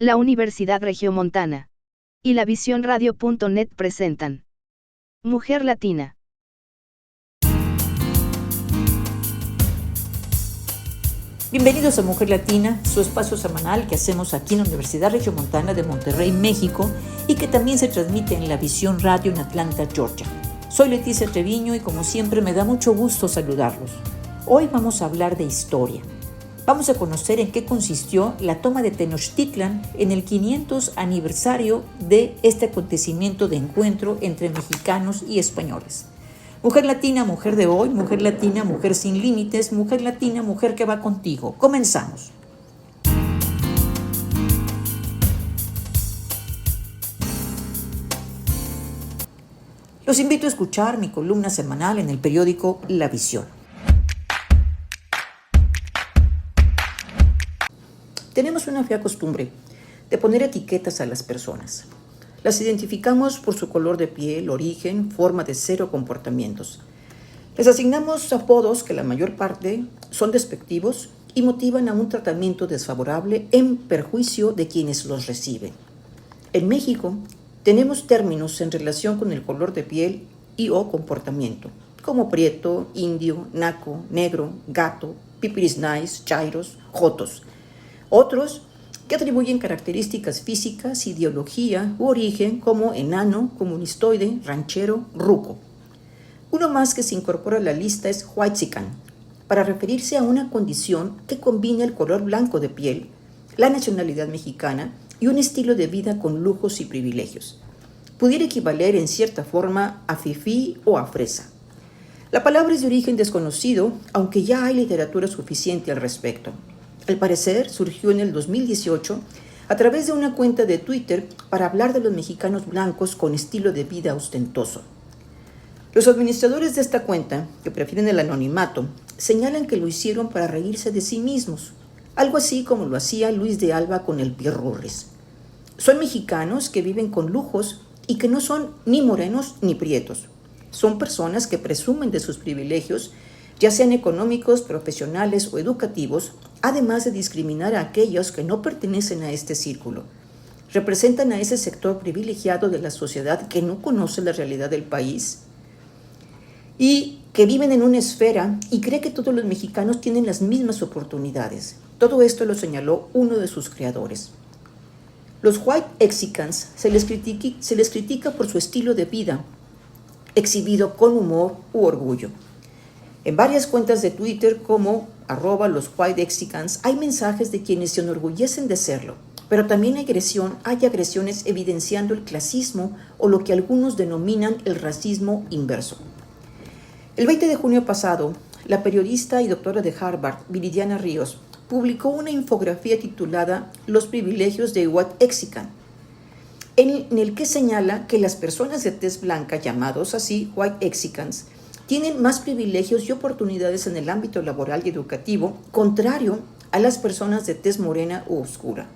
La Universidad Regiomontana y la Visión Radio.net presentan Mujer Latina. Bienvenidos a Mujer Latina, su espacio semanal que hacemos aquí en la Universidad Regiomontana de Monterrey, México, y que también se transmite en la Visión Radio en Atlanta, Georgia. Soy Leticia Treviño y como siempre me da mucho gusto saludarlos. Hoy vamos a hablar de historia. Vamos a conocer en qué consistió la toma de Tenochtitlan en el 500 aniversario de este acontecimiento de encuentro entre mexicanos y españoles. Mujer Latina, mujer de hoy, mujer latina, mujer sin límites, mujer latina, mujer que va contigo. Comenzamos. Los invito a escuchar mi columna semanal en el periódico La Visión. Tenemos una fea costumbre de poner etiquetas a las personas. Las identificamos por su color de piel, origen, forma de ser o comportamientos. Les asignamos apodos que la mayor parte son despectivos y motivan a un tratamiento desfavorable en perjuicio de quienes los reciben. En México tenemos términos en relación con el color de piel y o comportamiento, como prieto, indio, naco, negro, gato, pipirisnais, chairos, jotos. Otros que atribuyen características físicas, ideología u origen como enano, comunistoide, ranchero, ruco. Uno más que se incorpora a la lista es huaychican, para referirse a una condición que combina el color blanco de piel, la nacionalidad mexicana y un estilo de vida con lujos y privilegios. Pudiera equivaler en cierta forma a fifí o a fresa. La palabra es de origen desconocido, aunque ya hay literatura suficiente al respecto. Al parecer, surgió en el 2018 a través de una cuenta de Twitter para hablar de los mexicanos blancos con estilo de vida ostentoso. Los administradores de esta cuenta, que prefieren el anonimato, señalan que lo hicieron para reírse de sí mismos, algo así como lo hacía Luis de Alba con el Pierrurris. Son mexicanos que viven con lujos y que no son ni morenos ni prietos. Son personas que presumen de sus privilegios, ya sean económicos, profesionales o educativos, además de discriminar a aquellos que no pertenecen a este círculo. Representan a ese sector privilegiado de la sociedad que no conoce la realidad del país y que viven en una esfera y cree que todos los mexicanos tienen las mismas oportunidades. Todo esto lo señaló uno de sus creadores. Los white Mexicans se les critica por su estilo de vida, exhibido con humor u orgullo. En varias cuentas de Twitter como @los white Mexicans hay mensajes de quienes se enorgullecen de serlo, pero también hay agresiones evidenciando el clasismo o lo que algunos denominan el racismo inverso. El 20 de junio pasado, la periodista y doctora de Harvard, Viridiana Ríos, publicó una infografía titulada Los privilegios de White Mexican, en el que señala que las personas de tez blanca, llamados así White Mexicans, tienen más privilegios y oportunidades en el ámbito laboral y educativo, contrario a las personas de tez morena u oscura.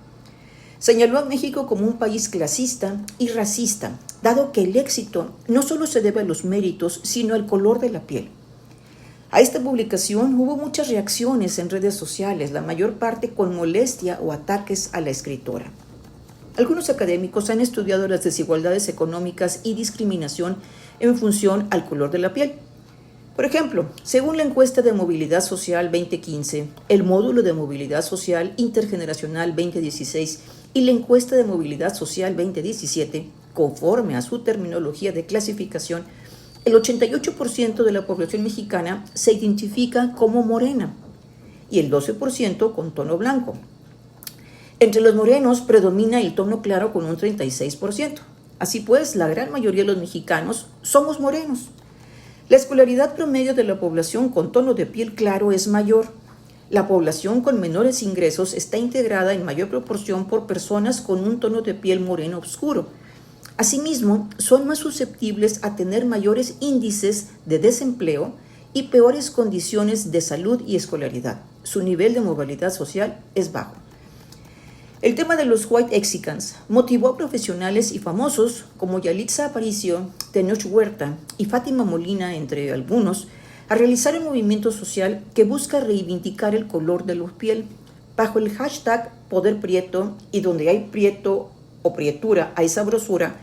Señaló a México como un país clasista y racista, dado que el éxito no solo se debe a los méritos, sino al color de la piel. A esta publicación hubo muchas reacciones en redes sociales, la mayor parte con molestia o ataques a la escritora. Algunos académicos han estudiado las desigualdades económicas y discriminación en función al color de la piel. Por ejemplo, según la encuesta de movilidad social 2015, el módulo de movilidad social intergeneracional 2016 y la encuesta de movilidad social 2017, conforme a su terminología de clasificación, el 88% de la población mexicana se identifica como morena y el 12% con tono blanco. Entre los morenos predomina el tono claro con un 36%. Así pues, la gran mayoría de los mexicanos somos morenos. La escolaridad promedio de la población con tono de piel claro es mayor. La población con menores ingresos está integrada en mayor proporción por personas con un tono de piel moreno oscuro. Asimismo, son más susceptibles a tener mayores índices de desempleo y peores condiciones de salud y escolaridad. Su nivel de movilidad social es bajo. El tema de los white Mexicans motivó a profesionales y famosos como Yalitza Aparicio, Tenoch Huerta y Fátima Molina, entre algunos, a realizar un movimiento social que busca reivindicar el color de la piel, bajo el hashtag Poder Prieto y donde hay prieto o prietura, hay sabrosura,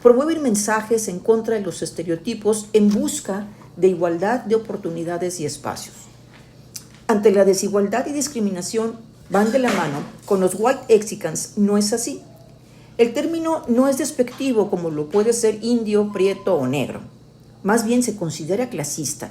promueven mensajes en contra de los estereotipos en busca de igualdad de oportunidades y espacios. Ante la desigualdad y discriminación van de la mano, con los white Mexicans no es así. El término no es despectivo como lo puede ser indio, prieto o negro. Más bien se considera clasista.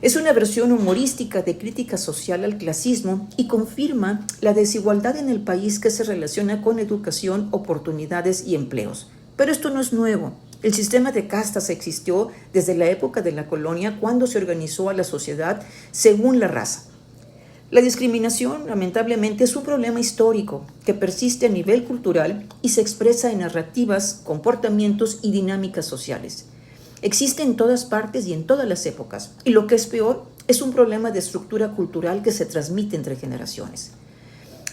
Es una versión humorística de crítica social al clasismo y confirma la desigualdad en el país que se relaciona con educación, oportunidades y empleos. Pero esto no es nuevo. El sistema de castas existió desde la época de la colonia cuando se organizó a la sociedad según la raza. La discriminación, lamentablemente, es un problema histórico que persiste a nivel cultural y se expresa en narrativas, comportamientos y dinámicas sociales. Existe en todas partes y en todas las épocas, y lo que es peor, es un problema de estructura cultural que se transmite entre generaciones.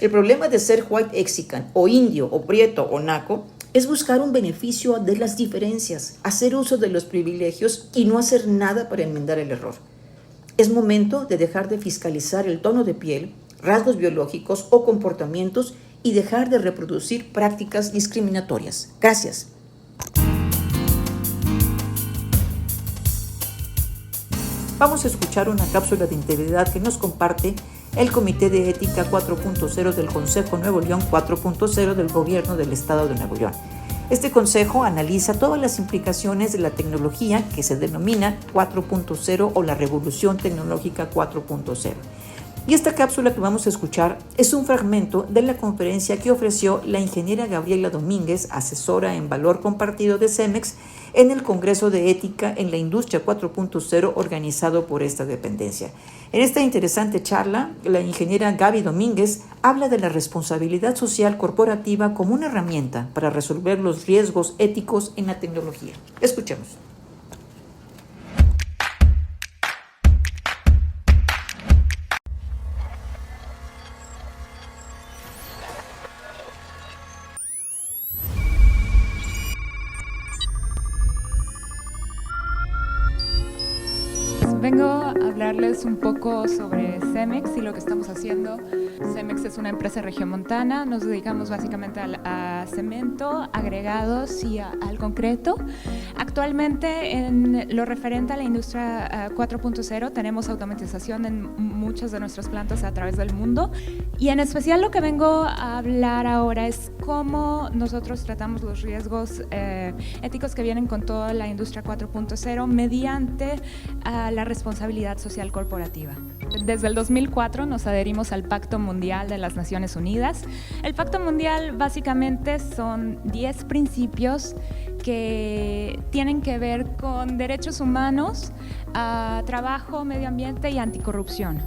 El problema de ser white Mexican, o indio, o prieto, o naco, es buscar un beneficio de las diferencias, hacer uso de los privilegios y no hacer nada para enmendar el error. Es momento de dejar de fiscalizar el tono de piel, rasgos biológicos o comportamientos y dejar de reproducir prácticas discriminatorias. Gracias. Vamos a escuchar una cápsula de integridad que nos comparte el Comité de Ética 4.0 del Consejo Nuevo León 4.0 del Gobierno del Estado de Nuevo León. Este consejo analiza todas las implicaciones de la tecnología que se denomina 4.0 o la revolución tecnológica 4.0. Y esta cápsula que vamos a escuchar es un fragmento de la conferencia que ofreció la ingeniera Gabriela Domínguez, asesora en valor compartido de Cemex, en el Congreso de Ética en la Industria 4.0 organizado por esta dependencia. En esta interesante charla, la ingeniera Gaby Domínguez habla de la responsabilidad social corporativa como una herramienta para resolver los riesgos éticos en la tecnología. Escuchemos. Vengo a hablarles un poco sobre Cemex y lo que estamos haciendo. Cemex es una empresa regiomontana, nos dedicamos básicamente a cemento, agregados y al concreto. Actualmente, en lo referente a la industria 4.0, tenemos automatización en muchas de nuestras plantas a través del mundo, y en especial lo que vengo a hablar ahora es cómo nosotros tratamos los riesgos éticos que vienen con toda la industria 4.0 mediante la responsabilidad social corporativa. Desde el 2004 nos adherimos al Pacto Mundial de las Naciones Unidas. El Pacto Mundial básicamente son 10 principios que tienen que ver con derechos humanos, trabajo, medio ambiente y anticorrupción.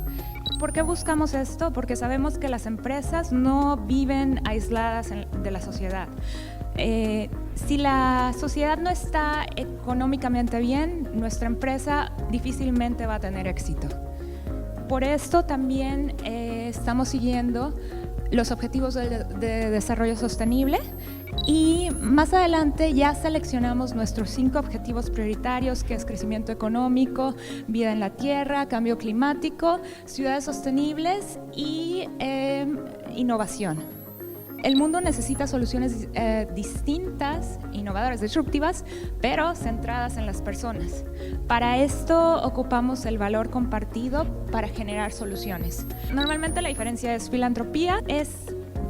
¿Por qué buscamos esto? Porque sabemos que las empresas no viven aisladas de la sociedad. Si la sociedad no está económicamente bien, nuestra empresa difícilmente va a tener éxito. Por esto también estamos siguiendo los objetivos de desarrollo sostenible, y más adelante ya seleccionamos nuestros 5 objetivos prioritarios, que es crecimiento económico, vida en la tierra, cambio climático, ciudades sostenibles y innovación. El mundo necesita soluciones distintas, innovadoras, disruptivas, pero centradas en las personas. Para esto ocupamos el valor compartido para generar soluciones. Normalmente la diferencia es filantropía, es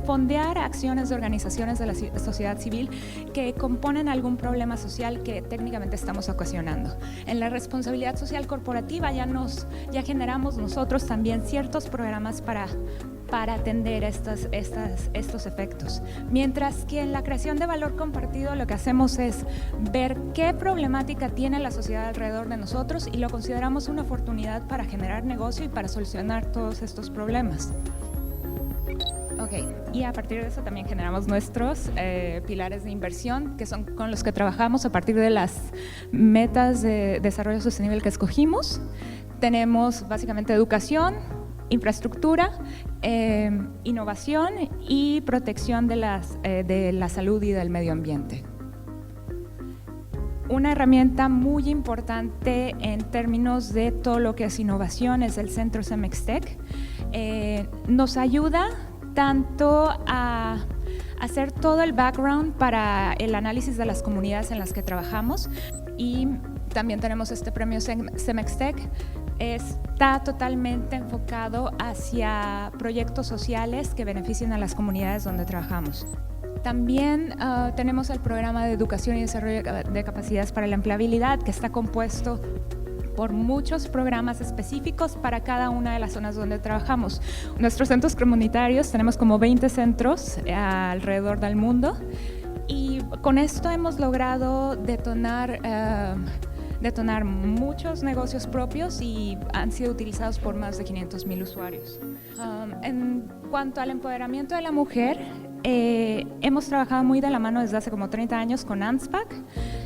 fondear acciones de organizaciones de la sociedad civil que componen algún problema social que técnicamente estamos ocasionando. En la responsabilidad social corporativa ya generamos nosotros también ciertos programas para atender estos efectos. Mientras que en la creación de valor compartido lo que hacemos es ver qué problemática tiene la sociedad alrededor de nosotros y lo consideramos una oportunidad para generar negocio y para solucionar todos estos problemas. Y a partir de eso también generamos nuestros pilares de inversión, que son con los que trabajamos a partir de las metas de desarrollo sostenible que escogimos. Tenemos básicamente educación, infraestructura, innovación y protección de la salud y del medio ambiente. Una herramienta muy importante en términos de todo lo que es innovación es el Centro Cemex Tech. Nos ayuda tanto a hacer todo el background para el análisis de las comunidades en las que trabajamos, y también tenemos este premio CEMEXTEC. Está totalmente enfocado hacia proyectos sociales que beneficien a las comunidades donde trabajamos. También tenemos el programa de educación y desarrollo de capacidades para la empleabilidad, que está compuesto por muchos programas específicos para cada una de las zonas donde trabajamos. Nuestros centros comunitarios, tenemos como 20 centros alrededor del mundo, y con esto hemos logrado detonar muchos negocios propios y han sido utilizados por más de 500,000 usuarios. En cuanto al empoderamiento de la mujer, hemos trabajado muy de la mano desde hace como 30 años con ANSPAC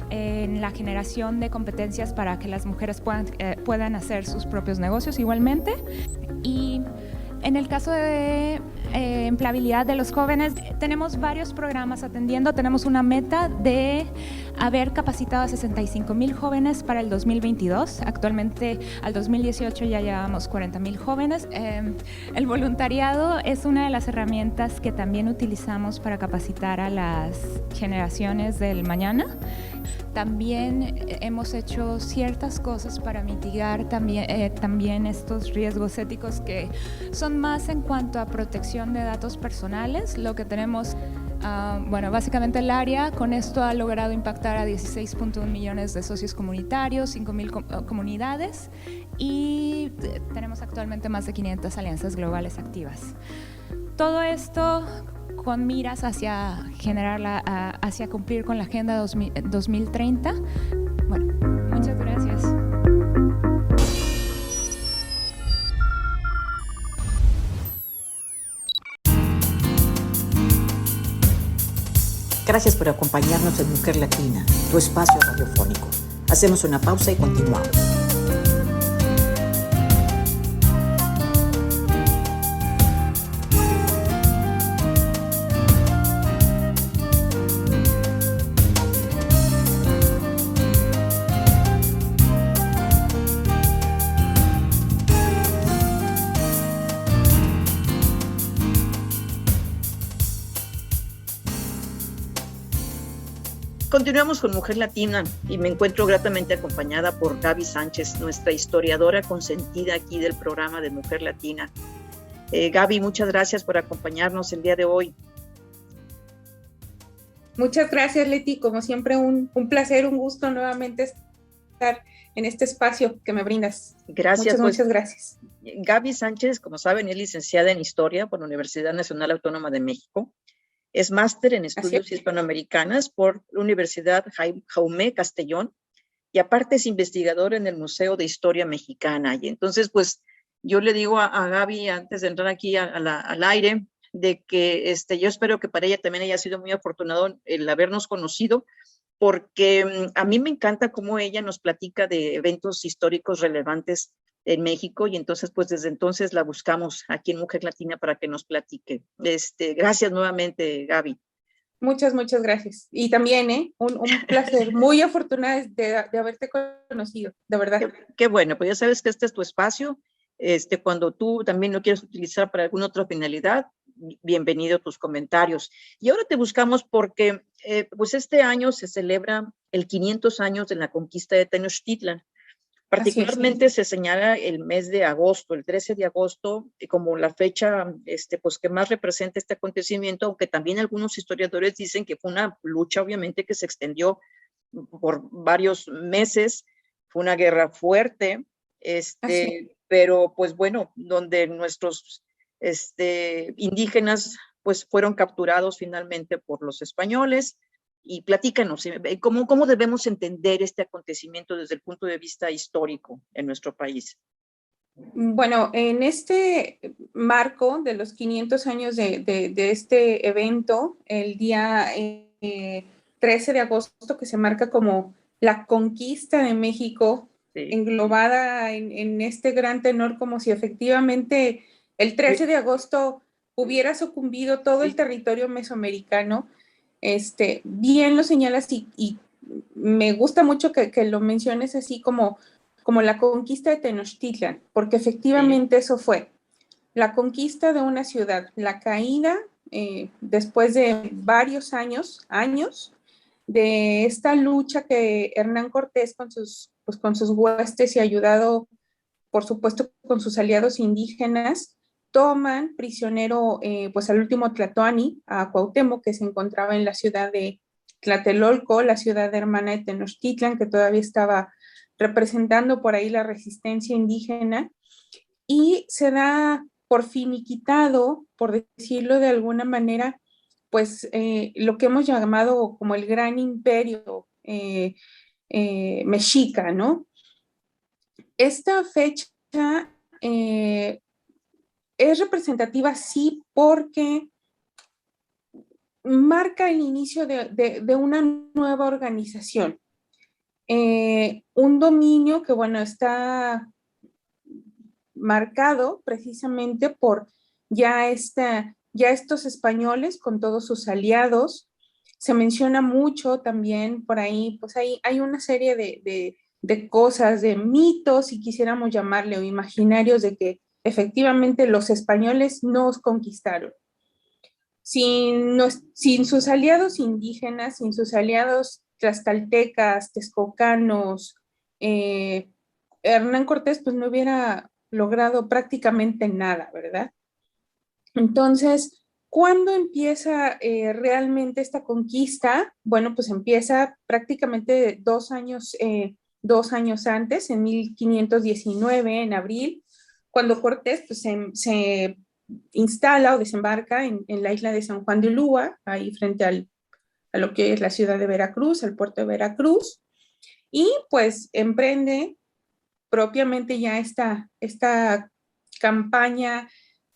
en la generación de competencias para que las mujeres puedan hacer sus propios negocios igualmente. Y en el caso de empleabilidad de los jóvenes, tenemos varios programas atendiendo. Tenemos una meta de haber capacitado a 65,000 jóvenes para el 2022. Actualmente, al 2018 ya llevamos 40,000 jóvenes. El voluntariado es una de las herramientas que también utilizamos para capacitar a las generaciones del mañana. También hemos hecho ciertas cosas para mitigar también estos riesgos éticos que son más en cuanto a protección de datos personales. Lo que tenemos, básicamente el área con esto ha logrado impactar a 16.1 millones de socios comunitarios, 5,000 comunidades, y tenemos actualmente más de 500 alianzas globales activas. Todo esto con miras hacia hacia cumplir con la Agenda 2030. Bueno, muchas gracias. Gracias por acompañarnos en Mujer Latina, tu espacio radiofónico. Hacemos una pausa y continuamos. Continuamos con Mujer Latina y me encuentro gratamente acompañada por Gaby Sánchez, nuestra historiadora consentida aquí del programa de Mujer Latina. Gaby, muchas gracias por acompañarnos el día de hoy. Muchas gracias, Leti. Como siempre, un placer, un gusto nuevamente estar en este espacio que me brindas. Gracias. Muchas gracias. Gaby Sánchez, como saben, es licenciada en Historia por la Universidad Nacional Autónoma de México. Es máster en estudios hispanoamericanas por la Universidad Jaume Castellón, y aparte es investigadora en el Museo de Historia Mexicana. Y entonces, pues, yo le digo a Gaby, antes de entrar aquí al aire, de que yo espero que para ella también haya sido muy afortunado el habernos conocido, porque a mí me encanta cómo ella nos platica de eventos históricos relevantes en México, y entonces, pues, desde entonces la buscamos aquí en Mujer Latina para que nos platique. Gracias nuevamente, Gaby. Muchas gracias. Y también, un placer, muy afortunada de haberte conocido, de verdad. Qué bueno, pues ya sabes que este es tu espacio. Cuando tú también lo quieres utilizar para alguna otra finalidad, bienvenido tus comentarios. Y ahora te buscamos porque, pues este año se celebra el 500 años de la conquista de Tenochtitlan. Particularmente se señala el mes de agosto, el 13 de agosto, como la fecha pues, que más representa este acontecimiento, aunque también algunos historiadores dicen que fue una lucha, obviamente, que se extendió por varios meses, fue una guerra fuerte, pero pues bueno, donde nuestros indígenas pues fueron capturados finalmente por los españoles. Y platícanos, ¿cómo debemos entender este acontecimiento desde el punto de vista histórico en nuestro país? Bueno, en este marco de los 500 años de este evento, el día 13 de agosto, que se marca como la conquista de México, sí, englobada en este gran tenor, como si efectivamente el 13 de agosto hubiera sucumbido todo el territorio mesoamericano. Bien lo señalas y me gusta mucho que lo menciones así como la conquista de Tenochtitlan, porque efectivamente eso fue. la conquista de una ciudad, la caída después de varios años de esta lucha que Hernán Cortés con sus huestes y ayudado, por supuesto, con sus aliados indígenas, toman prisionero pues al último Tlatoani, a Cuauhtémoc, que se encontraba en la ciudad de Tlatelolco, la ciudad hermana de Tenochtitlan, que todavía estaba representando por ahí la resistencia indígena, y se da por finiquitado, por decirlo de alguna manera, pues lo que hemos llamado como el gran imperio mexica, ¿no? Esta fecha eh, es representativa, sí, porque marca el inicio de una nueva organización. Un dominio que, bueno, está marcado precisamente por ya estos españoles con todos sus aliados. Se menciona mucho también por ahí, pues hay una serie de cosas, de mitos, si quisiéramos llamarle, o imaginarios de que efectivamente los españoles nos conquistaron. Sin sus aliados indígenas, sin sus aliados tlaxcaltecas, texcocanos, Hernán Cortés pues no hubiera logrado prácticamente nada, ¿verdad? Entonces, ¿cuándo empieza realmente esta conquista? Bueno, pues empieza prácticamente 2 años antes, en 1519, en abril, cuando Cortés pues, se instala o desembarca en la isla de San Juan de Ulúa, ahí frente a lo que es la ciudad de Veracruz, al puerto de Veracruz, y pues emprende propiamente ya esta campaña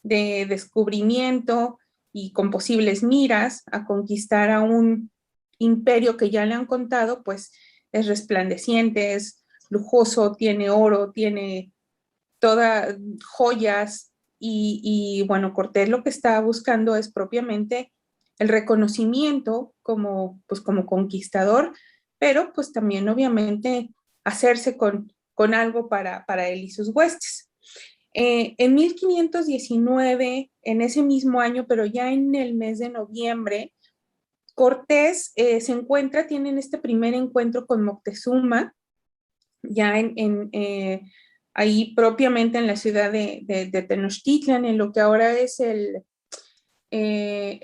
de descubrimiento y con posibles miras a conquistar a un imperio que ya le han contado, pues es resplandeciente, es lujoso, tiene oro, tiene todas joyas y bueno, Cortés lo que está buscando es propiamente el reconocimiento pues, como conquistador, pero pues también obviamente hacerse con algo para él y sus huestes. En 1519, en ese mismo año, pero ya en el mes de noviembre, Cortés tienen este primer encuentro con Moctezuma, ya ahí propiamente en la ciudad de Tenochtitlan, en lo que ahora es el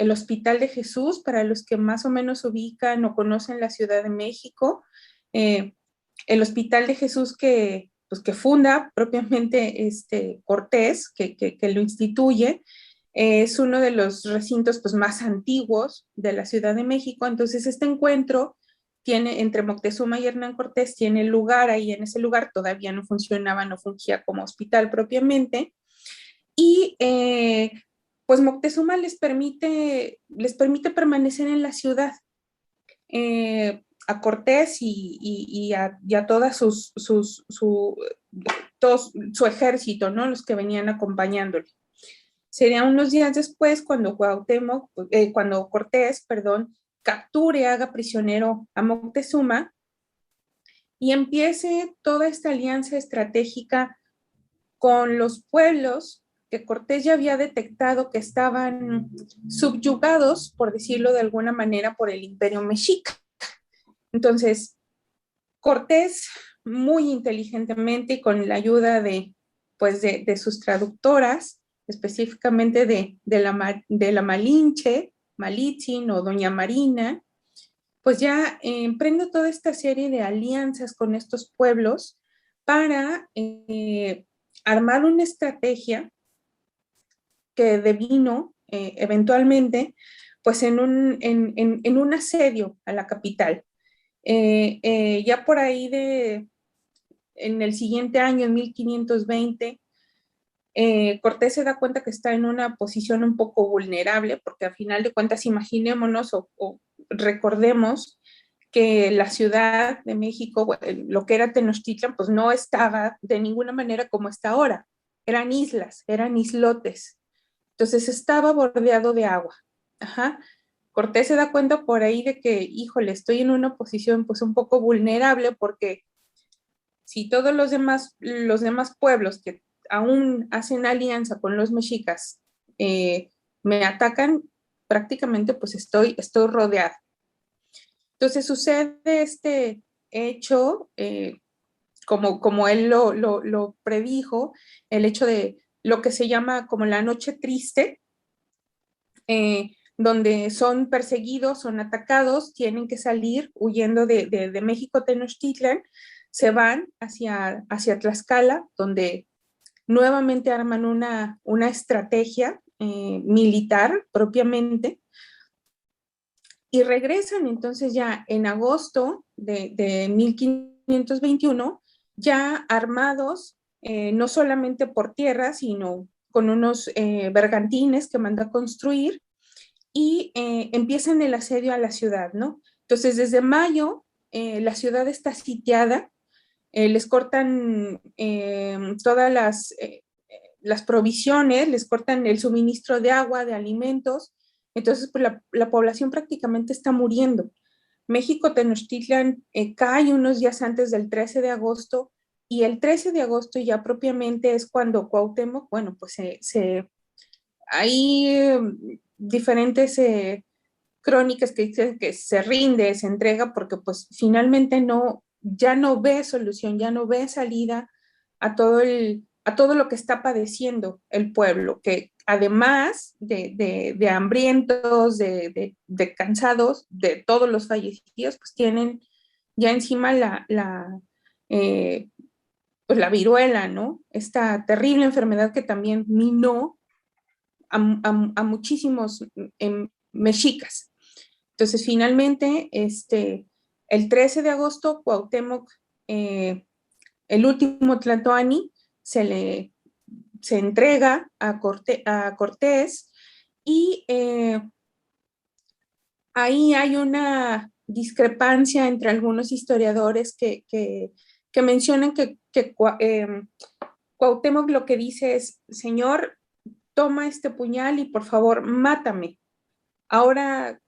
Hospital de Jesús, para los que más o menos ubican o conocen la Ciudad de México. El Hospital de Jesús pues, que funda propiamente Cortés, que lo instituye, es uno de los recintos pues, más antiguos de la Ciudad de México. Entonces, este encuentro entre Moctezuma y Hernán Cortés tiene lugar ahí. En ese lugar todavía no fungía como hospital propiamente, y pues Moctezuma les permite permanecer en la ciudad. A Cortés y a toda todo su ejército, ¿no? Los que venían acompañándole. Serían unos días después cuando Cortés, capture, haga prisionero a Moctezuma y empiece toda esta alianza estratégica con los pueblos que Cortés ya había detectado que estaban subyugados, por decirlo de alguna manera, por el imperio mexica. Entonces, Cortés, muy inteligentemente y con la ayuda de sus traductoras, específicamente de la Malinche, Malitzin o Doña Marina, pues ya emprende toda esta serie de alianzas con estos pueblos para armar una estrategia que devino eventualmente pues en un asedio a la capital. Ya por ahí en el siguiente año, en 1520, Cortés se da cuenta que está en una posición un poco vulnerable, porque a final de cuentas imaginémonos o recordemos que la Ciudad de México, lo que era Tenochtitlan, pues no estaba de ninguna manera como está ahora. Eran islas, eran islotes. Entonces estaba bordeado de agua. Ajá. Cortés se da cuenta por ahí de que, híjole, estoy en una posición pues un poco vulnerable, porque si todos los demás pueblos que aún hacen alianza con los mexicas, me atacan, prácticamente pues estoy rodeada. Entonces sucede este hecho, como él lo predijo, el hecho de lo que se llama como la noche triste, donde son perseguidos, son atacados, tienen que salir huyendo de México Tenochtitlan, se van hacia Tlaxcala, donde nuevamente arman una estrategia militar propiamente, y regresan entonces ya en agosto de 1521, ya armados, no solamente por tierra, sino con unos bergantines que manda a construir, y empiezan el asedio a la ciudad, ¿no? Entonces, desde mayo, la ciudad está sitiada, les cortan todas las provisiones, les cortan el suministro de agua, de alimentos. Entonces, pues la población prácticamente está muriendo. México Tenochtitlan cae unos días antes del 13 de agosto, y el 13 de agosto ya propiamente es cuando Cuauhtémoc, bueno, pues hay diferentes crónicas que dicen que se rinde, se entrega, porque pues finalmente ya no ve solución, ya no ve salida a todo lo que está padeciendo el pueblo, que además de hambrientos, de cansados, de todos los fallecidos, pues tienen ya encima pues la viruela, ¿no? Esta terrible enfermedad que también minó a muchísimos mexicas. Entonces, finalmente, el 13 de agosto, Cuauhtémoc, el último Tlatoani, se entrega a Cortés, y ahí hay una discrepancia entre algunos historiadores que mencionan que Cuauhtémoc lo que dice es: Señor, toma este puñal y por favor, mátame. Ahora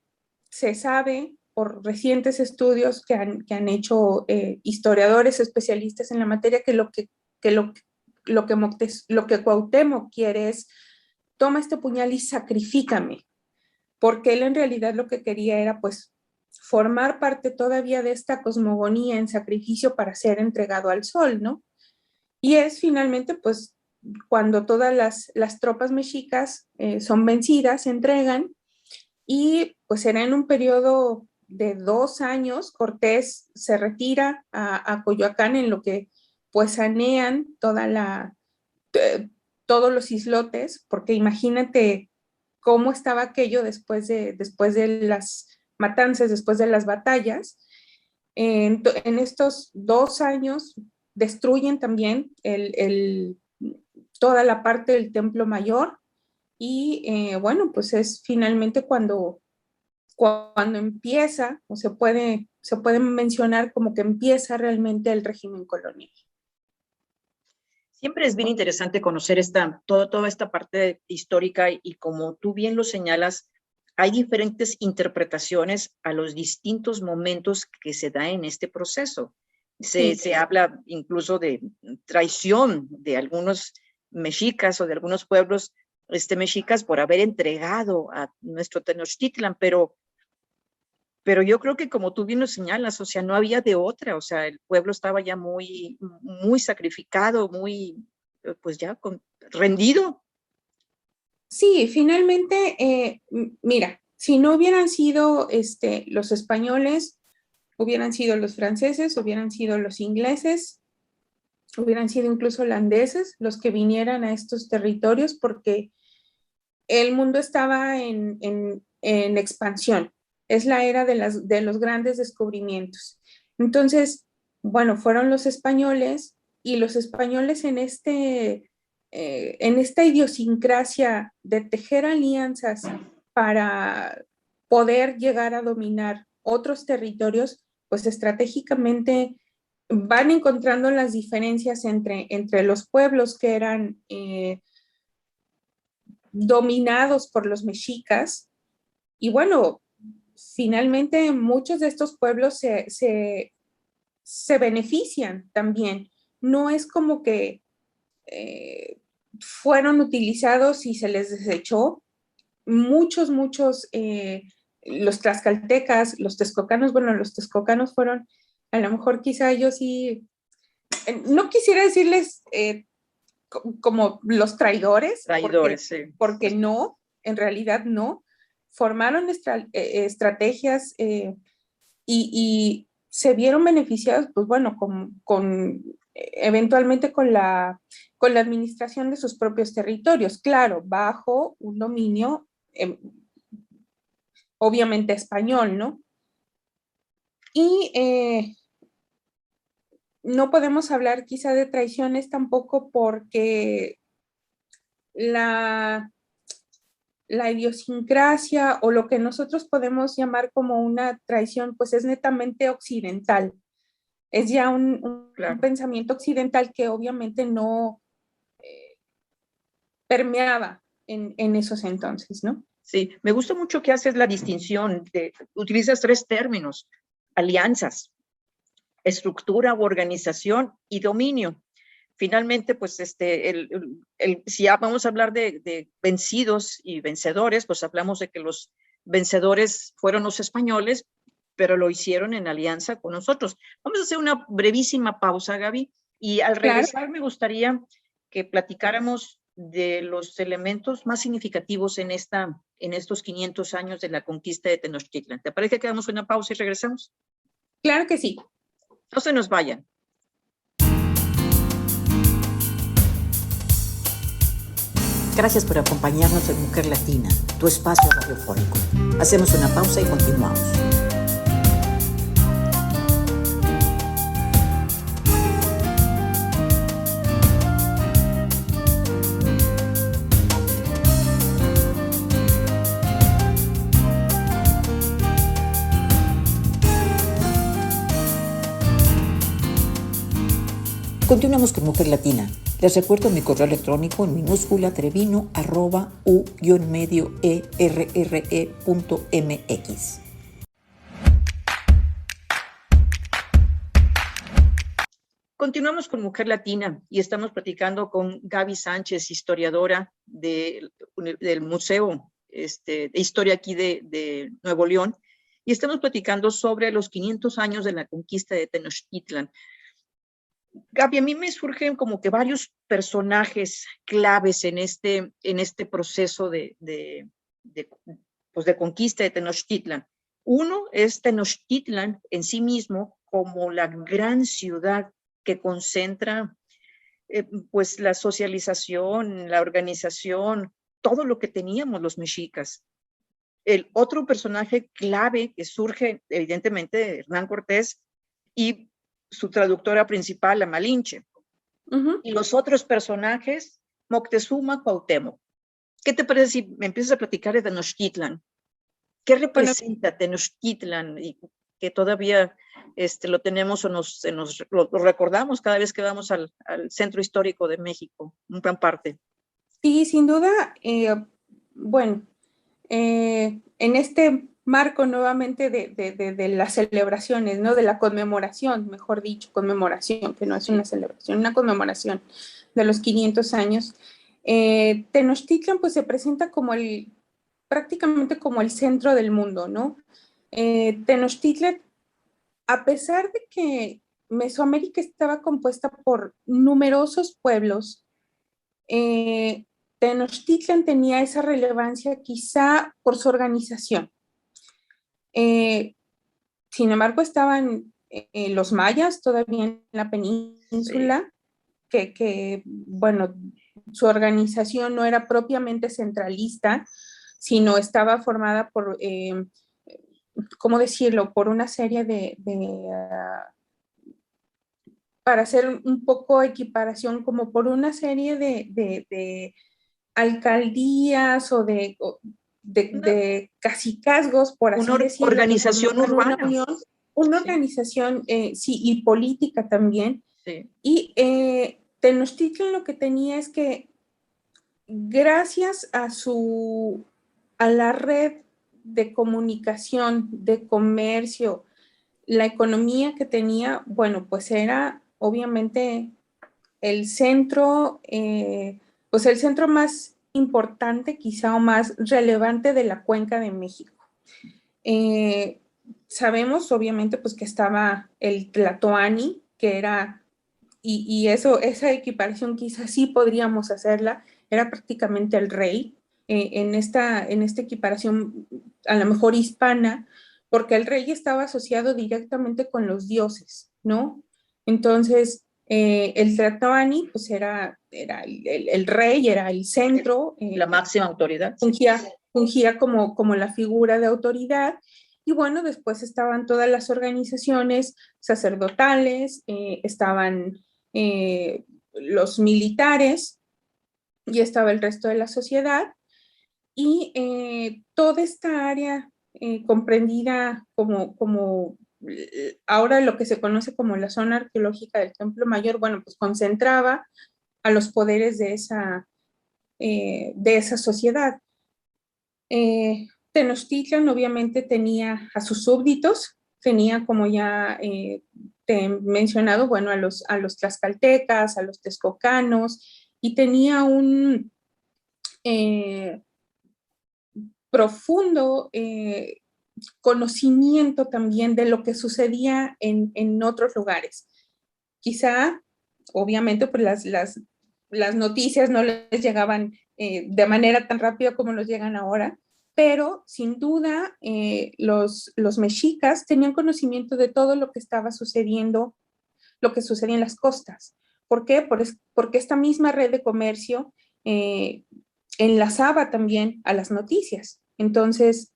se sabe por recientes estudios que han hecho historiadores especialistas en la materia que lo que Cuauhtémoc quiere es: toma este puñal y sacrifícame, porque él en realidad lo que quería era pues formar parte todavía de esta cosmogonía en sacrificio para ser entregado al sol, ¿no? Y es finalmente pues cuando todas las tropas mexicas son vencidas, se entregan, y pues será en un periodo de 2 años. Cortés se retira a Coyoacán, en lo que pues sanean todos los islotes, porque imagínate cómo estaba aquello después de las matanzas, después de las batallas. En estos 2 años destruyen también toda la parte del Templo Mayor, y bueno, pues es finalmente cuando empieza, o se puede mencionar como que empieza realmente el régimen colonial. Siempre es bien interesante conocer toda esta parte histórica, y como tú bien lo señalas, hay diferentes interpretaciones a los distintos momentos que se da en este proceso. Se habla incluso de traición de algunos mexicas o de algunos pueblos mexicas por haber entregado a nuestro Tenochtitlan, pero yo creo que, como tú bien lo señalas, o sea, no había de otra, o sea, el pueblo estaba ya muy, muy sacrificado, muy, pues ya rendido. Sí, finalmente, mira, si no hubieran sido los españoles, hubieran sido los franceses, hubieran sido los ingleses, hubieran sido incluso holandeses los que vinieran a estos territorios, porque el mundo estaba en expansión. Es la era de los grandes descubrimientos. Entonces, bueno, fueron los españoles, y los españoles en esta idiosincrasia de tejer alianzas para poder llegar a dominar otros territorios, pues estratégicamente van encontrando las diferencias entre los pueblos que eran dominados por los mexicas. Y bueno, finalmente muchos de estos pueblos se benefician también. No es como que fueron utilizados y se les desechó. Muchos, los tlaxcaltecas, los texcocanos, bueno, los texcocanos fueron, a lo mejor quizá yo sí, no quisiera decirles como los traidores, porque no, en realidad no, formaron estrategias y se vieron beneficiados, pues bueno, eventualmente con la administración de sus propios territorios, claro, bajo un dominio obviamente español, ¿no? Y no podemos hablar quizá de traiciones tampoco porque la idiosincrasia o lo que nosotros podemos llamar como una traición, pues es netamente occidental. Es ya un pensamiento occidental que obviamente no permeaba en esos entonces, ¿no? Sí, me gusta mucho que haces la distinción, utilizas 3 términos: alianzas, estructura o organización y dominio. Finalmente, pues si ya vamos a hablar de vencidos y vencedores, pues hablamos de que los vencedores fueron los españoles, pero lo hicieron en alianza con nosotros. Vamos a hacer una brevísima pausa, Gaby, y al regresar me gustaría que platicáramos de los elementos más significativos en estos 500 años de la conquista de Tenochtitlan. ¿Te parece que hagamos una pausa y regresamos? Claro que sí. No se nos vayan. Gracias por acompañarnos en Mujer Latina, tu espacio radiofónico. Hacemos una pausa y continuamos. Continuamos con Mujer Latina. Les recuerdo mi correo electrónico en minúscula trevino@u-medio.erre.mx. Continuamos con Mujer Latina y estamos platicando con Gaby Sánchez, historiadora del Museo de Historia aquí de Nuevo León, y estamos platicando sobre los 500 años de la conquista de Tenochtitlan. Gaby, a mí me surgen como que varios personajes claves en este proceso de conquista de Tenochtitlan. Uno es Tenochtitlan en sí mismo como la gran ciudad que concentra pues la socialización, la organización, todo lo que teníamos los mexicas. El otro personaje clave que surge evidentemente de Hernán Cortés y su traductora principal, la Malinche. Y los otros personajes, Moctezuma, Cuauhtémoc. ¿Qué te parece si me empiezas a platicar de Tenochtitlan? ¿Qué representa Tenochtitlan? Y que todavía lo tenemos o lo recordamos cada vez que vamos al centro histórico de México, en gran parte. Sí, sin duda, bueno, en este marco nuevamente de las celebraciones, ¿no? De la conmemoración, mejor dicho, conmemoración, que no es una celebración, una conmemoración de los 500 años. Tenochtitlan pues se presenta como prácticamente como el centro del mundo, ¿no? Tenochtitlan, a pesar de que Mesoamérica estaba compuesta por numerosos pueblos, Tenochtitlan tenía esa relevancia quizá por su organización. Sin embargo, estaban los mayas todavía en la península, que, bueno, su organización no era propiamente centralista, sino estaba formada por, ¿cómo decirlo?, por una serie para hacer un poco equiparación, como por una serie de alcaldías o de cacicazgos, por así decirlo. Organización urbana. Una organización, sí, y política también. Sí. Y Tenochtitlan lo que tenía es que, gracias a la red de comunicación, de comercio, la economía que tenía, bueno, pues era obviamente el centro, pues el centro más importante quizá o más relevante de la Cuenca de México. Sabemos obviamente pues que estaba el Tlatoani, que era, y eso, esa equiparación quizás sí podríamos hacerla, era prácticamente el rey en esta equiparación a lo mejor hispana, porque el rey estaba asociado directamente con los dioses, ¿no? Entonces, el Tlatoani pues era el rey, era el centro. La máxima autoridad. Fungía como la figura de autoridad. Y bueno, después estaban todas las organizaciones sacerdotales, estaban los militares y estaba el resto de la sociedad. Y toda esta área comprendida como ahora lo que se conoce como la zona arqueológica del Templo Mayor, bueno, pues concentraba a los poderes de esa sociedad. Tenochtitlan obviamente tenía a sus súbditos, tenía como ya te he mencionado, bueno, a los tlaxcaltecas, a los texcocanos, y tenía un profundo conocimiento también de lo que sucedía en otros lugares. Quizá, obviamente, pues las noticias no les llegaban de manera tan rápida como nos llegan ahora, pero sin duda los mexicas tenían conocimiento de todo lo que estaba sucediendo, lo que sucedía en las costas. ¿Por qué? Porque esta misma red de comercio enlazaba también a las noticias. Entonces,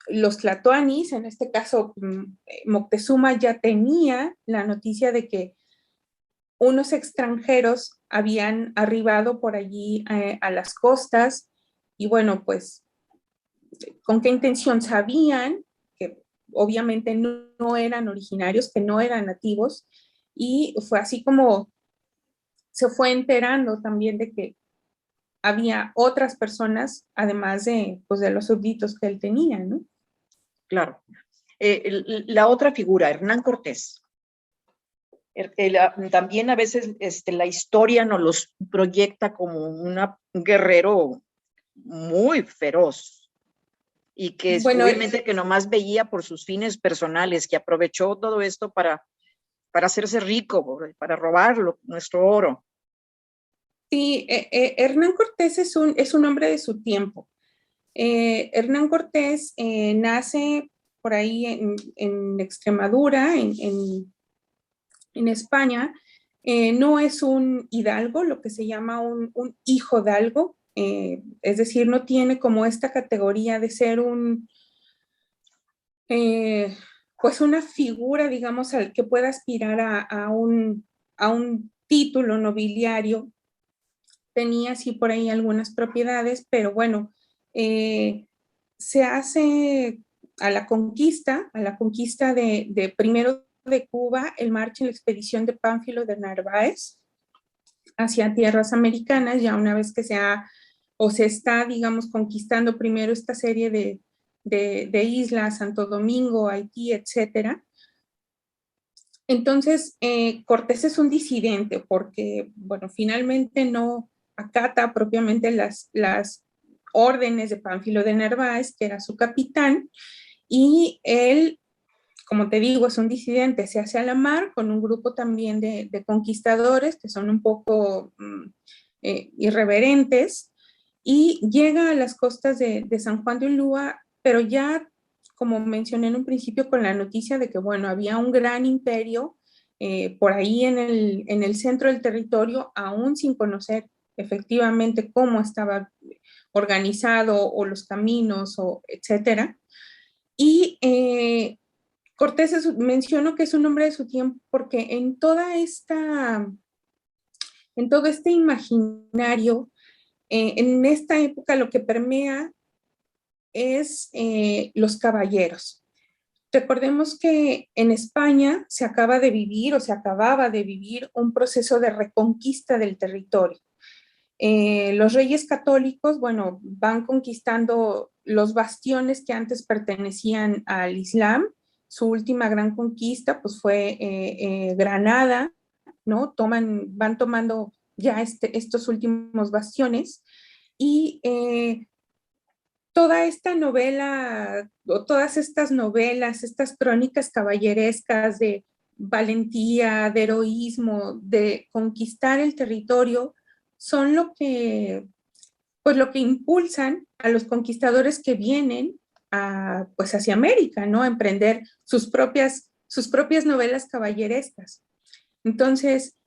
los tlatoanis, en este caso Moctezuma ya tenía la noticia de que unos extranjeros habían arribado por allí a las costas y bueno, pues con qué intención sabían que obviamente no eran originarios, que no eran nativos, y fue así como se fue enterando también de que había otras personas, además pues de los súbditos que él tenía, ¿no? Claro. La otra figura, Hernán Cortés. También a veces la historia nos los proyecta como un guerrero muy feroz y que bueno, obviamente que nomás veía por sus fines personales, que aprovechó todo esto para hacerse rico, para robarlo, nuestro oro. Sí, Hernán Cortés es un hombre de su tiempo. Hernán Cortés nace por ahí en Extremadura, en España. No es un hidalgo, lo que se llama un hijo hidalgo, es decir, no tiene como esta categoría de ser pues una figura, digamos, al que pueda aspirar a un título nobiliario. Tenía sí por ahí algunas propiedades, pero bueno, se hace a la conquista de primero de Cuba, el marcha en la expedición de Pánfilo de Narváez hacia tierras americanas, ya una vez que se está, digamos, conquistando primero esta serie de islas, Santo Domingo, Haití, etcétera. Entonces, Cortés es un disidente porque, bueno, finalmente no acata propiamente las órdenes de Pánfilo de Narváez, que era su capitán, y él, como te digo, es un disidente, se hace a la mar con un grupo también de conquistadores que son un poco irreverentes, y llega a las costas de San Juan de Ulúa, pero ya, como mencioné en un principio, con la noticia de que, bueno, había un gran imperio por ahí en el centro del territorio, aún sin conocer efectivamente cómo estaba organizado o los caminos, o etcétera. Y Cortés menciono que es un hombre de su tiempo porque en todo este imaginario, en esta época lo que permea es los caballeros. Recordemos que en España se acababa de vivir un proceso de reconquista del territorio. Los reyes católicos, bueno, van conquistando los bastiones que antes pertenecían al Islam. Su última gran conquista, pues, fue Granada, ¿no? Van tomando ya estos últimos bastiones y toda esta novela, o todas estas novelas, estas crónicas caballerescas de valentía, de heroísmo, de conquistar el territorio, son pues lo que impulsan a los conquistadores que vienen pues hacia América, ¿no? A emprender sus propias novelas caballerescas. Entonces,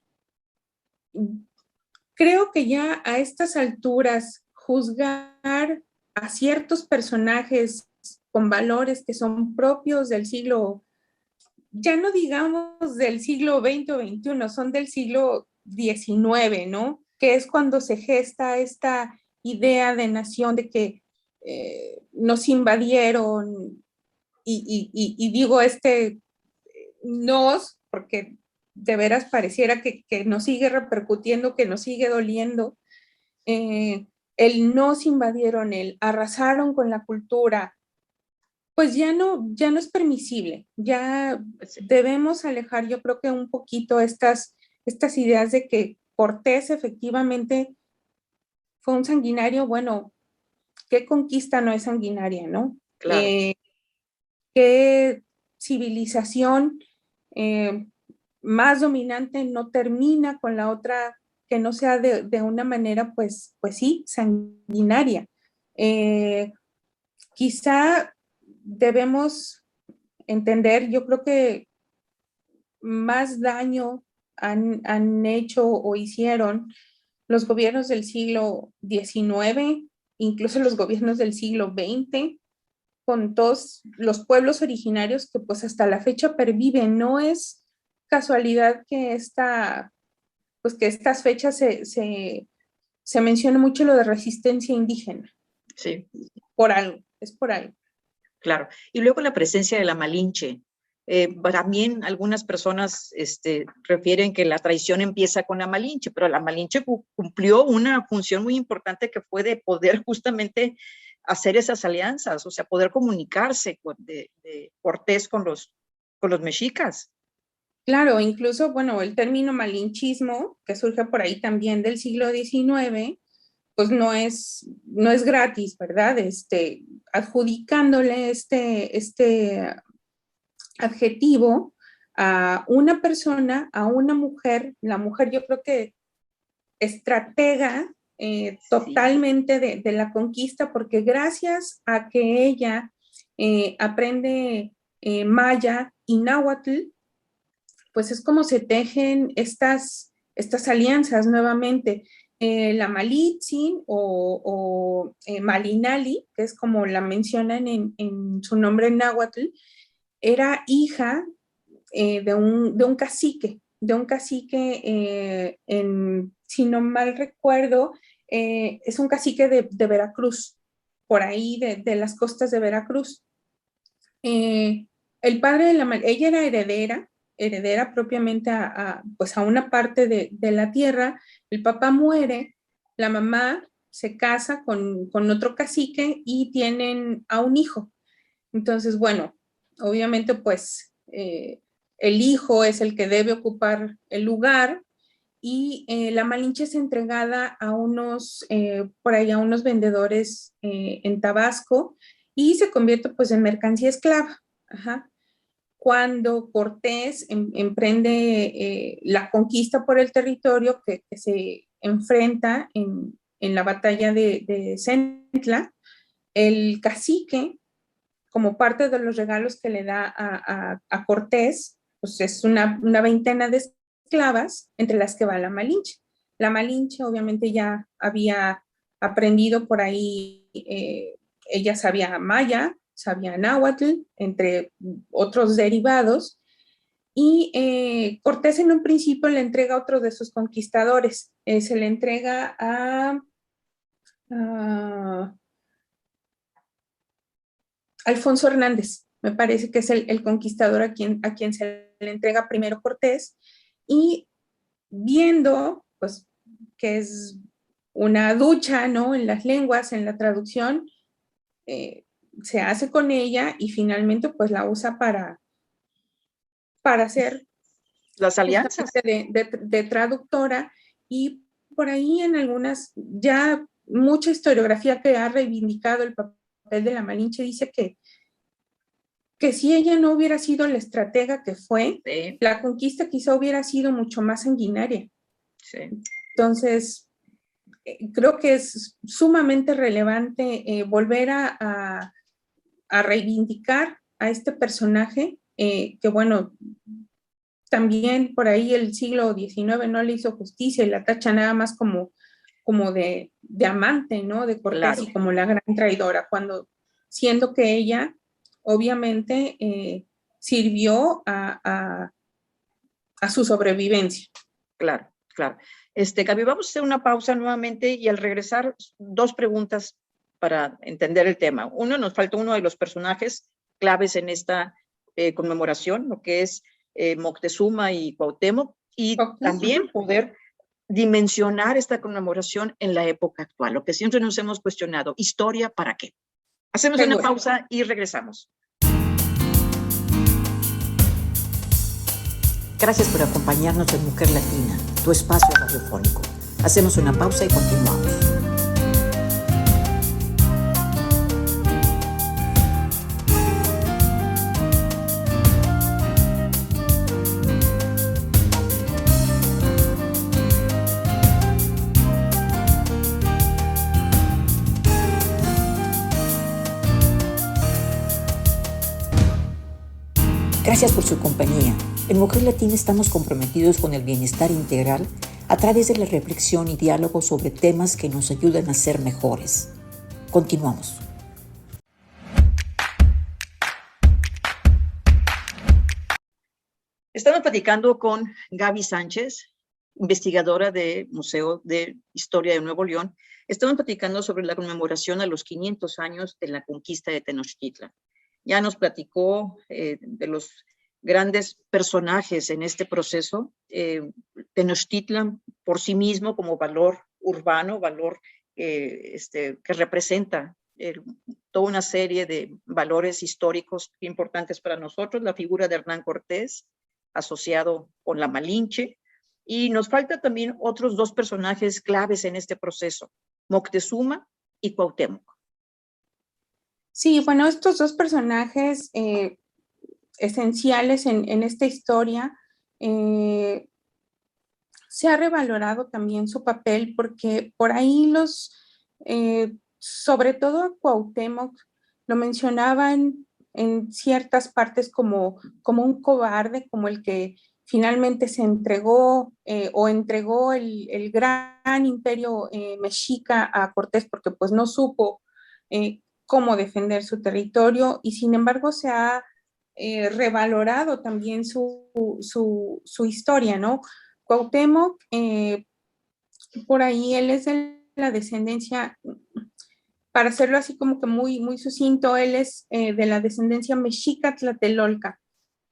creo que ya a estas alturas juzgar a ciertos personajes con valores que son propios del siglo, ya no digamos del siglo XX o XXI, son del siglo XIX, ¿no? Que es cuando se gesta esta idea de nación, de que nos invadieron, y digo nos, porque de veras pareciera que nos sigue repercutiendo, que nos sigue doliendo. El nos invadieron, el arrasaron con la cultura, pues ya no es permisible, ya debemos alejar, yo creo que un poquito estas ideas de que Cortés efectivamente fue un sanguinario. Bueno, ¿qué conquista no es sanguinaria, no? Claro. ¿Qué civilización más dominante no termina con la otra que no sea de una manera, pues sí, sanguinaria? Quizá debemos entender, yo creo que más daño han hecho o hicieron los gobiernos del siglo XIX, incluso los gobiernos del siglo XX, con todos los pueblos originarios que pues hasta la fecha perviven. No es casualidad que que estas fechas se menciona mucho lo de resistencia indígena. Sí. Es por algo. Claro. Y luego la presencia de la Malinche. También algunas personas refieren que la traición empieza con la Malinche, pero la Malinche cumplió una función muy importante, que fue de poder justamente hacer esas alianzas, o sea, poder comunicarse de Cortés con los mexicas. Claro, incluso, bueno, el término malinchismo, que surge por ahí también del siglo XIX, pues no es gratis, ¿verdad? Adjudicándole este adjetivo a una persona, a una mujer, la mujer yo creo que estratega totalmente de la conquista, porque gracias a que ella aprende maya y náhuatl, pues es como se tejen estas alianzas nuevamente. La Malitzin o Malinali, que es como la mencionan en su nombre en náhuatl, era hija de un cacique, si no mal recuerdo, es un cacique de Veracruz, por ahí de las costas de Veracruz. El padre ella era heredera propiamente pues a una parte de la tierra. El papá muere, la mamá se casa con otro cacique y tienen a un hijo. Entonces, bueno, obviamente pues el hijo es el que debe ocupar el lugar, y la Malinche es entregada a por ahí a unos vendedores en Tabasco, y se convierte pues en mercancía esclava. Ajá. Cuando Cortés emprende la conquista por el territorio, que se enfrenta en la batalla de Centla, el cacique, como parte de los regalos que le da a Cortés, pues es una veintena de esclavas, entre las que va la Malinche. La Malinche obviamente ya había aprendido por ahí, ella sabía maya, sabía náhuatl, entre otros derivados, y Cortés en un principio le entrega a otro de sus conquistadores, se le entrega a Alfonso Hernández, me parece que es el conquistador a quien se le entrega primero Cortés, y viendo pues que es una ducha, ¿no? En las lenguas, en la traducción, se hace con ella y finalmente pues la usa para hacer Las alianzas. De traductora, y por ahí en algunas, ya mucha historiografía que ha reivindicado el papel de la Malinche dice que si ella no hubiera sido la estratega que fue, Sí. la conquista quizá hubiera sido mucho más sanguinaria. Sí. Entonces, creo que es sumamente relevante volver a reivindicar a este personaje, que bueno, también por ahí el siglo XIX no le hizo justicia y la tacha nada más como de amante, ¿no? De Cortés, claro. Y como la gran traidora, cuando siendo que ella obviamente sirvió a su sobrevivencia. Claro, claro. Gaby, vamos a hacer una pausa nuevamente y al regresar, dos preguntas para entender el tema. Uno, nos falta uno de los personajes claves en esta conmemoración, lo que es Moctezuma y Cuauhtémoc, y también poder dimensionar esta conmemoración en la época actual, lo que siempre nos hemos cuestionado, ¿historia para qué? Hacemos una pausa y regresamos. Gracias por acompañarnos en Mujer Latina, tu espacio radiofónico. Hacemos una pausa y continuamos. Gracias por su compañía. En Mujer Latina estamos comprometidos con el bienestar integral a través de la reflexión y diálogo sobre temas que nos ayudan a ser mejores. Continuamos. Estamos platicando con Gaby Sánchez, investigadora del Museo de Historia de Nuevo León. Estamos platicando sobre la conmemoración a los 500 años de la conquista de Tenochtitlan. Ya nos platicó de los grandes personajes en este proceso. Tenochtitlan por sí mismo como valor urbano, valor que representa toda una serie de valores históricos importantes para nosotros, la figura de Hernán Cortés, asociado con la Malinche, y nos falta también otros dos personajes claves en este proceso, Moctezuma y Cuauhtémoc. Sí, bueno, estos dos personajes esenciales en esta historia, se ha revalorado también su papel porque por ahí sobre todo a Cuauhtémoc, lo mencionaban en ciertas partes como un cobarde, como el que finalmente se entregó o entregó el gran imperio mexica a Cortés porque pues no supo cómo defender su territorio y sin embargo se ha revalorado también su historia, ¿no? Cuauhtémoc, por ahí él es de la descendencia, para hacerlo así como que muy, muy sucinto, él es de la descendencia mexica tlatelolca.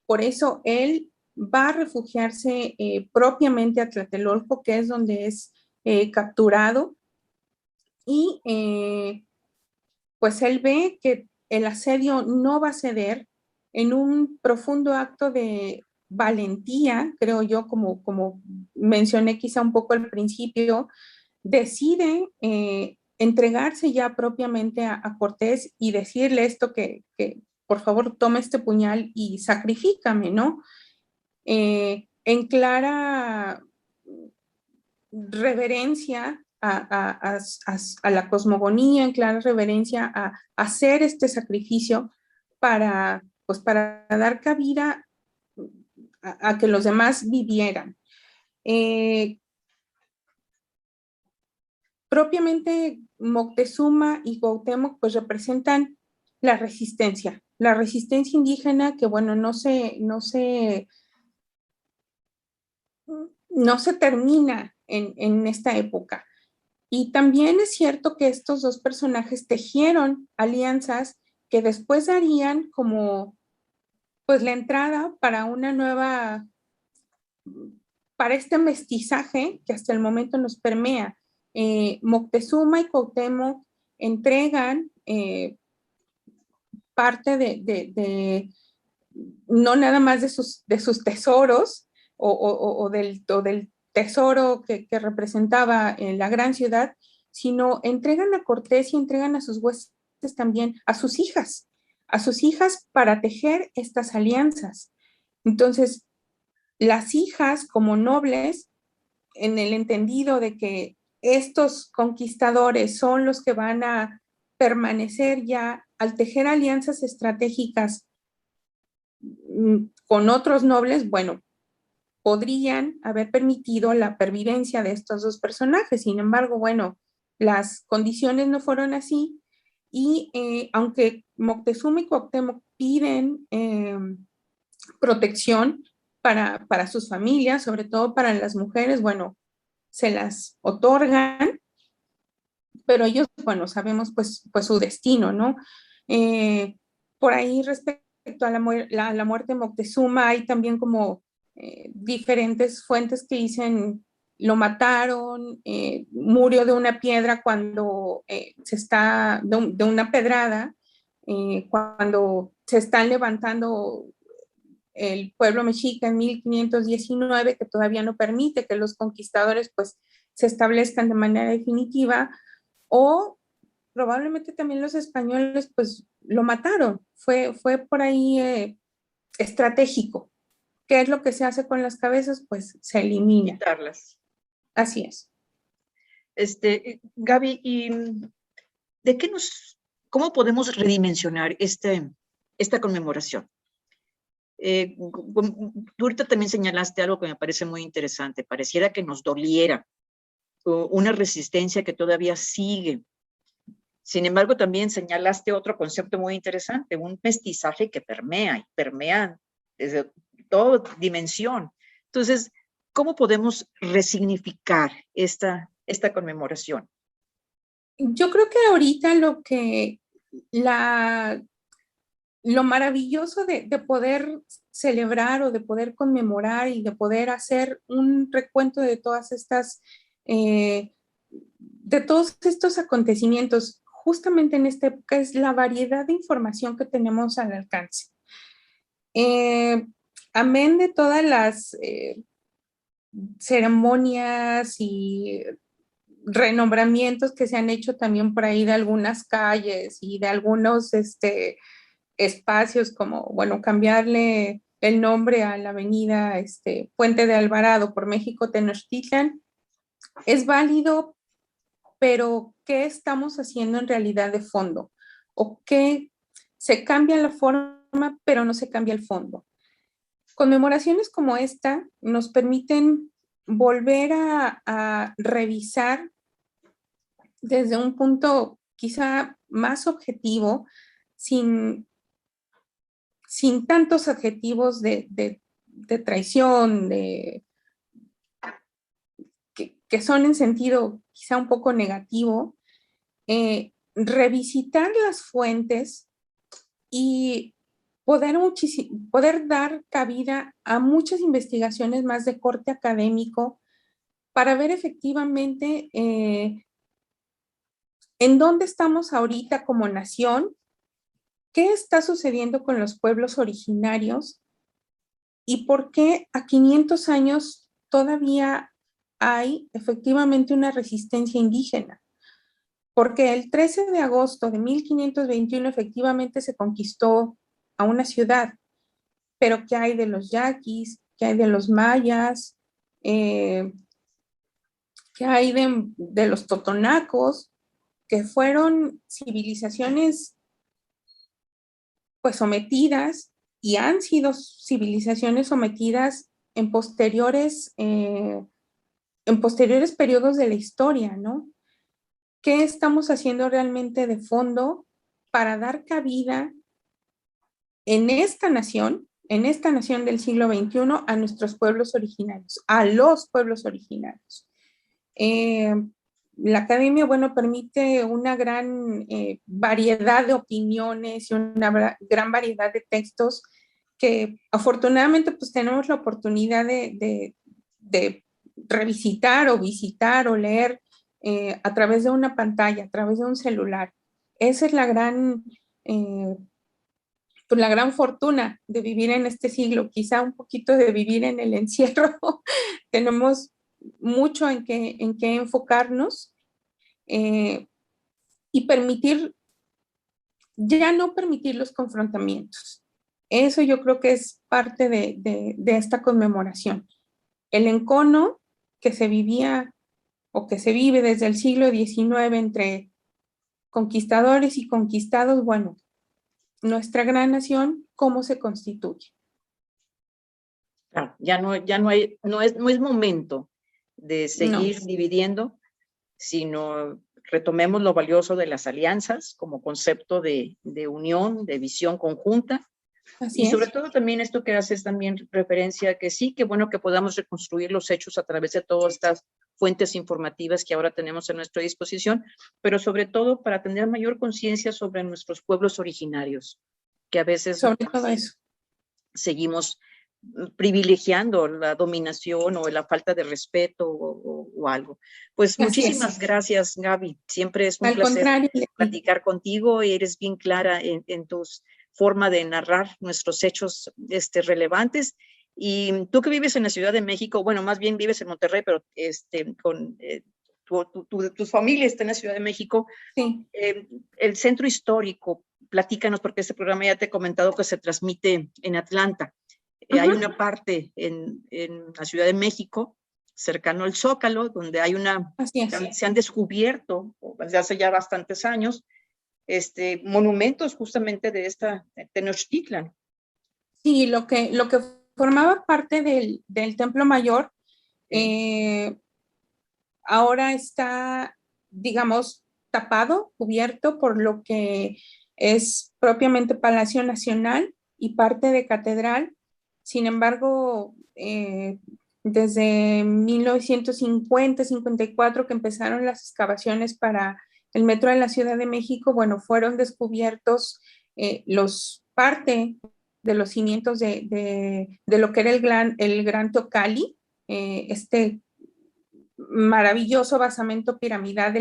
Por eso él va a refugiarse propiamente a Tlatelolco, que es donde es capturado, y pues él ve que el asedio no va a ceder en un profundo acto de valentía, creo yo, como mencioné quizá un poco al principio, decide entregarse ya propiamente a Cortés y decirle esto que por favor tome este puñal y sacrifícame, ¿no? En clara reverencia a la cosmogonía, en clara reverencia a hacer este sacrificio para dar cabida a que los demás vivieran. Propiamente Moctezuma y Cuauhtémoc pues representan la resistencia indígena que bueno, no se termina en esta época. Y también es cierto que estos dos personajes tejieron alianzas que después darían como pues la entrada para una nueva, para este mestizaje que hasta el momento nos permea. Moctezuma y Cuauhtémoc entregan parte de no nada más de sus tesoros, del tesoro que representaba la gran ciudad, sino entregan a Cortés y entregan a sus huestes también a sus hijas para tejer estas alianzas. Entonces, las hijas como nobles, en el entendido de que estos conquistadores son los que van a permanecer ya al tejer alianzas estratégicas con otros nobles, bueno, podrían haber permitido la pervivencia de estos dos personajes. Sin embargo, bueno, las condiciones no fueron así y aunque Moctezuma y Cuauhtémoc piden protección para sus familias, sobre todo para las mujeres, bueno, se las otorgan, pero ellos, bueno, sabemos pues su destino, ¿no? Por ahí respecto a la muerte de Moctezuma, hay también como diferentes fuentes que dicen lo mataron, murió de una piedra cuando de una pedrada, cuando se están levantando el pueblo mexica en 1519, que todavía no permite que los conquistadores pues se establezcan de manera definitiva, o probablemente también los españoles pues lo mataron. Fue por ahí estratégico. ¿Qué es lo que se hace con las cabezas? Pues se elimina. Quitarlas. Así es. Gaby, ¿y cómo podemos redimensionar esta conmemoración? Tú ahorita también señalaste algo que me parece muy interesante. Pareciera que nos doliera una resistencia que todavía sigue. Sin embargo, también señalaste otro concepto muy interesante, un mestizaje que permea desde toda dimensión. Entonces, ¿cómo podemos resignificar esta conmemoración? Yo creo que ahorita lo maravilloso de poder celebrar o de poder conmemorar y de poder hacer un recuento de todas estas, de todos estos acontecimientos, justamente en esta época, es la variedad de información que tenemos al alcance. Amén de todas las ceremonias y renombramientos que se han hecho también por ahí de algunas calles y de algunos espacios, como, bueno, cambiarle el nombre a la avenida Puente de Alvarado por México Tenochtitlan, es válido, pero ¿qué estamos haciendo en realidad de fondo? ¿O qué se cambia la forma, pero no se cambia el fondo? Conmemoraciones como esta nos permiten volver a revisar desde un punto quizá más objetivo, sin tantos adjetivos de traición, que son en sentido quizá un poco negativo, revisitar las fuentes y poder dar cabida a muchas investigaciones más de corte académico para ver efectivamente en dónde estamos ahorita como nación, qué está sucediendo con los pueblos originarios y por qué a 500 años todavía hay efectivamente una resistencia indígena. Porque el 13 de agosto de 1521 efectivamente se conquistó a una ciudad, pero ¿qué hay de los yaquis? ¿Qué hay de los mayas? ¿Qué hay de los totonacos? Que fueron civilizaciones pues sometidas y han sido civilizaciones sometidas en posteriores periodos de la historia, ¿no? ¿Qué estamos haciendo realmente de fondo para dar cabida en esta nación del siglo XXI, a nuestros pueblos originarios, a los pueblos originarios? La academia, bueno, permite una gran variedad de opiniones y una gran variedad de textos que afortunadamente pues tenemos la oportunidad de revisitar o visitar o leer a través de una pantalla, a través de un celular. Esa es la gran la gran fortuna de vivir en este siglo, quizá un poquito de vivir en el encierro. Tenemos mucho en qué enfocarnos, y ya no permitir los confrontamientos. Eso yo creo que es parte de esta conmemoración. El encono que se vivía o que se vive desde el siglo XIX entre conquistadores y conquistados, bueno, nuestra gran nación, ¿cómo se constituye? Claro, no es momento de seguir dividiendo, sino retomemos lo valioso de las alianzas como concepto de unión, de visión conjunta. Así y sobre es. todo también esto que haces también referencia a que sí, que bueno que podamos reconstruir los hechos a través de todas estas fuentes informativas que ahora tenemos a nuestra disposición, pero sobre todo para tener mayor conciencia sobre nuestros pueblos originarios, que a veces sobre todo eso seguimos privilegiando la dominación o la falta de respeto o algo. Pues muchísimas gracias, Gaby. Siempre es un placer platicar contigo y eres bien clara en tus forma de narrar nuestros hechos relevantes. Y tú que vives en la Ciudad de México, bueno, más bien vives en Monterrey, pero tu familia está en la Ciudad de México. Sí. El centro histórico, platícanos, porque este programa ya te he comentado que se transmite en Atlanta. Hay una parte en la Ciudad de México, cercano al Zócalo, donde hay se han descubierto desde hace ya bastantes años monumentos justamente de Tenochtitlan. Sí, lo que formaba parte del Templo Mayor, ahora está, digamos, tapado, cubierto por lo que es propiamente Palacio Nacional y parte de Catedral. Sin embargo, desde 1950-54 que empezaron las excavaciones para el metro de la Ciudad de México, bueno, fueron descubiertos parte de los cimientos de lo que era el Gran Teocalli, maravilloso basamento piramidal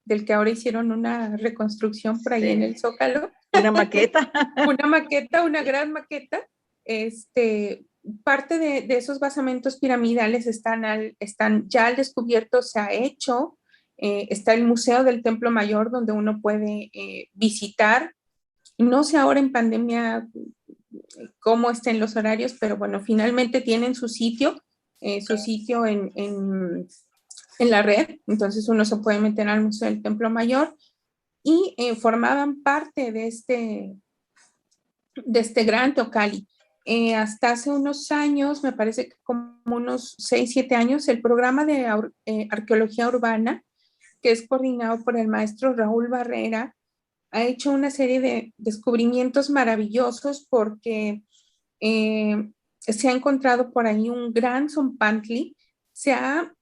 del que ahora hicieron una reconstrucción por ahí en el Zócalo. Una maqueta. Una gran maqueta. Parte de esos basamentos piramidales están ya al descubierto, se ha hecho. Está el Museo del Templo Mayor, donde uno puede visitar. No sé ahora en pandemia cómo estén los horarios, pero bueno, finalmente tienen su sitio en la red, entonces uno se puede meter al Museo del Templo Mayor y formaban parte de este Gran Teocalli. Hasta hace unos años, me parece que como unos 6, 7 años, el programa de arqueología urbana, que es coordinado por el maestro Raúl Barrera, ha hecho una serie de descubrimientos maravillosos porque se ha encontrado por ahí un gran zompantli, se ha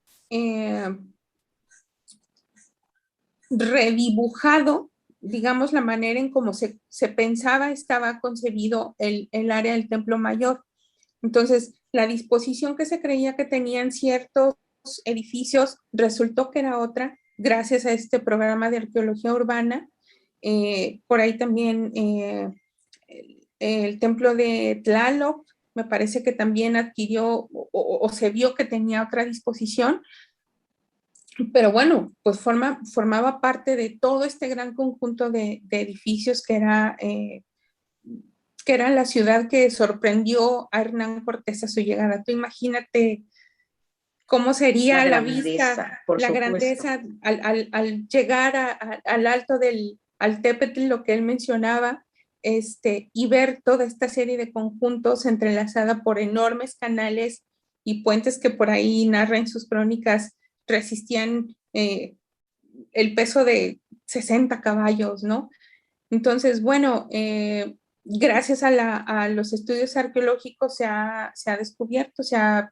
redibujado, digamos, la manera en cómo se pensaba estaba concebido el área del Templo Mayor. Entonces, la disposición que se creía que tenían ciertos edificios resultó que era otra, gracias a este programa de arqueología urbana. Por ahí también el templo de Tlaloc, me parece que también adquirió o se vio que tenía otra disposición, pero bueno, pues formaba parte de todo este gran conjunto de edificios que era la ciudad que sorprendió a Hernán Cortés a su llegada. Tú imagínate cómo sería la vista, la grandeza al llegar al alto del Altépetl, lo que él mencionaba, y ver toda esta serie de conjuntos entrelazada por enormes canales y puentes que por ahí narra en sus crónicas resistían el peso de 60 caballos, ¿no? Entonces, bueno, gracias a los estudios arqueológicos se ha descubierto, se ha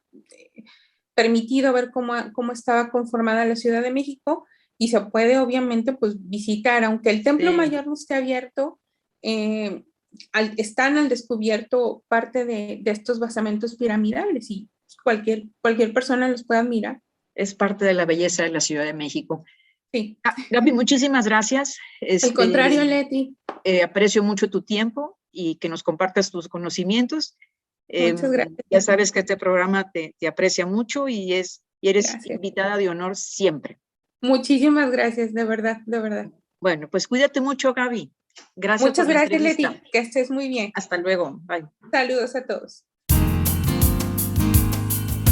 permitido ver cómo estaba conformada la Ciudad de México y se puede obviamente pues visitar, aunque el Templo Mayor no esté abierto, están al descubierto parte de estos basamentos piramidales y cualquier persona los puede admirar. Es parte de la belleza de la Ciudad de México. Sí. Gaby, muchísimas gracias. Al contrario, Leti. Aprecio mucho tu tiempo y que nos compartas tus conocimientos. Muchas gracias. Ya sabes que este programa te aprecia mucho y eres Gracias. invitada de honor siempre. Muchísimas gracias, de verdad, de verdad. Bueno, pues cuídate mucho, Gaby. Gracias. Muchas por la gracias, Leti. entrevista. Que estés muy bien. Hasta luego. Bye. Saludos a todos.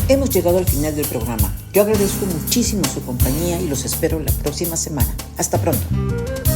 Hemos llegado al final del programa. Yo agradezco muchísimo su compañía y los espero la próxima semana. Hasta pronto.